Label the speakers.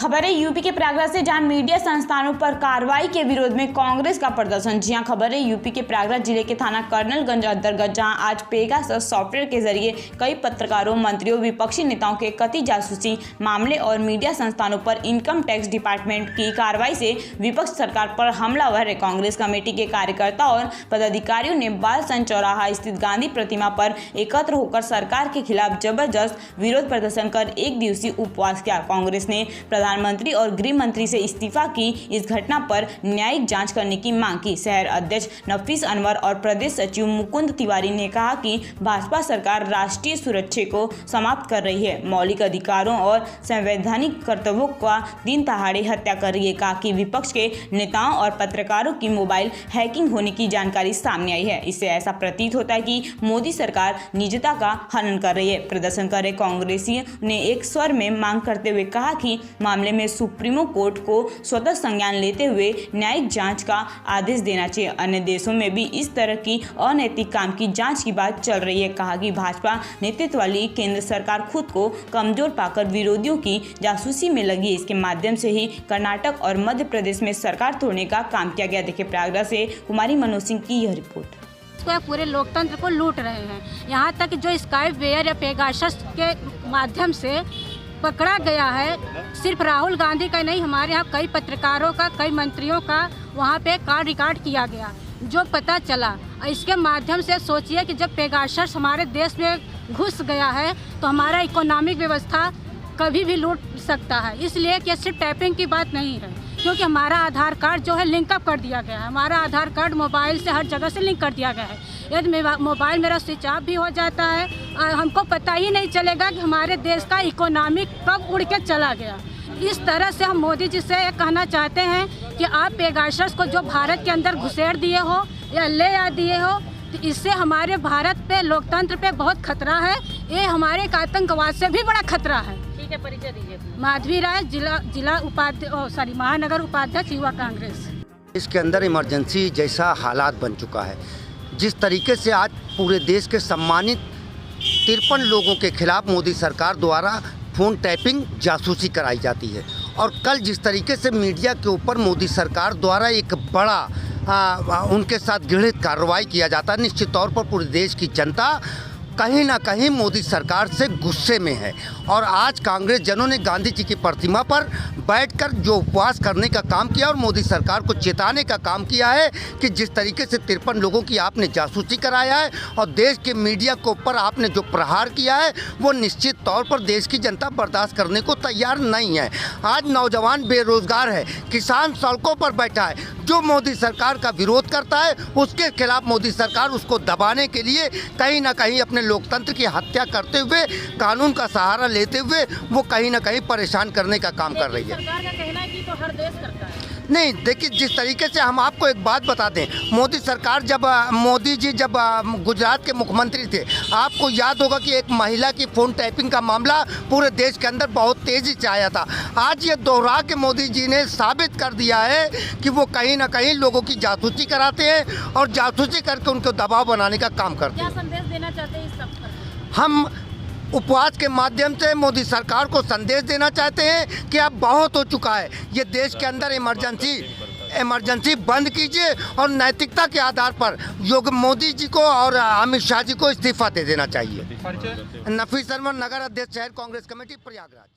Speaker 1: खबर है यूपी के प्रयागराज से, जहां मीडिया संस्थानों पर कार्रवाई के विरोध में कांग्रेस का प्रदर्शन। जी हां, खबर है यूपी के प्रयागराज जिले के थाना कर्नलगंज अंतर्गत, जहां आज पेगासस सॉफ्टवेयर के जरिए कई पत्रकारों, मंत्रियों, विपक्षी नेताओं के कथित जासूसी मामले और मीडिया संस्थानों पर इनकम टैक्स डिपार्टमेंट की कार्रवाई से विपक्ष सरकार पर हमलावर है। कांग्रेस कमेटी के कार्यकर्ता और पदाधिकारियों ने बालसन चौराहा स्थित गांधी प्रतिमा पर एकत्र होकर सरकार के खिलाफ जबरदस्त विरोध प्रदर्शन कर एक दिवसीय उपवास किया। कांग्रेस ने प्रधानमंत्री और गृह मंत्री से इस्तीफा की इस घटना पर न्यायिक जांच करने की मांग की। शहर अध्यक्ष नफीस अनवर और प्रदेश सचिव मुकुंद तिवारी ने कहा कि भाजपा सरकार राष्ट्रीय सुरक्षा को समाप्त कर रही है, मौलिक अधिकारों और संवैधानिक कर्तव्यों का दिन दहाड़े हत्या कर रही है। कहा कि विपक्ष के नेताओं और पत्रकारों की मोबाइल हैकिंग होने की जानकारी सामने आई है। इससे ऐसा प्रतीत होता है कि मोदी सरकार निजता का हनन कर रही है। प्रदर्शन कर रहे कांग्रेसियों ने एक स्वर में मांग करते हुए कहा कि मामले में सुप्रीमो कोर्ट को स्वतः संज्ञान लेते हुए न्यायिक जांच का आदेश देना चाहिए। अन्य देशों में भी इस तरह की अनैतिक काम की जांच की बात चल रही है। कहा कि भाजपा नेतृत्व वाली केंद्र सरकार खुद को कमजोर पाकर विरोधियों की जासूसी में लगी है। इसके माध्यम से ही कर्नाटक और मध्य प्रदेश में सरकार तोड़ने का काम किया गया। देखिए प्रयागराज से कुमारी मनोज सिंह की यह रिपोर्ट।
Speaker 2: पूरे लोकतंत्र को लूट रहे हैं। यहाँ तक जो स्काईवेयर या पेगासस के माध्यम से पकड़ा गया है, सिर्फ राहुल गांधी का नहीं, हमारे यहाँ कई पत्रकारों का, कई मंत्रियों का वहाँ पे कॉल रिकॉर्ड किया गया। जो पता चला, इसके माध्यम से सोचिए कि जब पेगासस हमारे देश में घुस गया है तो हमारा इकोनॉमिक व्यवस्था कभी भी लूट सकता है। इसलिए कि सिर्फ टैपिंग की बात नहीं है, क्योंकि हमारा आधार कार्ड जो है लिंकअप कर दिया गया है। हमारा आधार कार्ड मोबाइल से हर जगह से लिंक कर दिया गया है। यदि मोबाइल मेरा स्विच ऑफ भी हो जाता है, हमको पता ही नहीं चलेगा कि हमारे देश का इकोनॉमिक कब उड़ के चला गया। इस तरह से हम मोदी जी से कहना चाहते हैं कि आप पेगासस को जो भारत के अंदर घुसेड़ दिए हो या ले आ दिए हो, तो इससे हमारे भारत पे, लोकतंत्र पे बहुत खतरा है। ये हमारे आतंकवाद से भी बड़ा खतरा है। ठीक है, परिचय दीजिए। माधवी राय, महानगर उपाध्यक्ष युवा कांग्रेस।
Speaker 3: इसके अंदर इमरजेंसी जैसा हालात बन चुका है। जिस तरीके से आज पूरे देश के सम्मानित 53 लोगों के खिलाफ मोदी सरकार द्वारा फ़ोन टैपिंग, जासूसी कराई जाती है, और कल जिस तरीके से मीडिया के ऊपर मोदी सरकार द्वारा एक बड़ा उनके साथ घृणित कार्रवाई किया जाता है, निश्चित तौर पर पूरे देश की जनता कहीं ना कहीं मोदी सरकार से गुस्से में है। और आज कांग्रेस जनों ने गांधी जी की प्रतिमा पर बैठकर जो उपवास करने का काम किया और मोदी सरकार को चेताने का काम किया है कि जिस तरीके से 53 लोगों की आपने जासूसी कराया है और देश के मीडिया के ऊपर आपने जो प्रहार किया है, वो निश्चित तौर पर देश की जनता बर्दाश्त करने को तैयार नहीं है। आज नौजवान बेरोजगार है, किसान सड़कों पर बैठा है। जो मोदी सरकार का विरोध करता है उसके खिलाफ मोदी सरकार उसको दबाने के लिए कहीं ना कहीं अपने लोकतंत्र की हत्या करते हुए, कानून का सहारा लेते हुए वो कहीं ना कहीं परेशान करने का काम कर रही है।
Speaker 2: सरकार का कहना है कि तो हर देश करता है।
Speaker 3: नहीं, देखिए जिस तरीके से हम आपको एक बात बता दें, मोदी जी जब गुजरात के मुख्यमंत्री थे, आपको याद होगा कि एक महिला की फ़ोन टैपिंग का मामला पूरे देश के अंदर बहुत तेज़ी से आया था। आज ये दोहरा के मोदी जी ने साबित कर दिया है कि वो कहीं ना कहीं लोगों की जासूसी कराते हैं और जासूसी करके उनको दबाव बनाने का काम करते हैं।
Speaker 2: क्या संदेश देना चाहते हैं इस सब पर?
Speaker 3: हम उपवास के माध्यम से मोदी सरकार को संदेश देना चाहते हैं कि अब बहुत हो चुका है। ये देश के अंदर इमरजेंसी बंद कीजिए और नैतिकता के आधार पर मोदी जी को और अमित शाह जी को इस्तीफा दे देना चाहिए। नफीस अनवर, नगर अध्यक्ष शहर कांग्रेस कमेटी, प्रयागराज।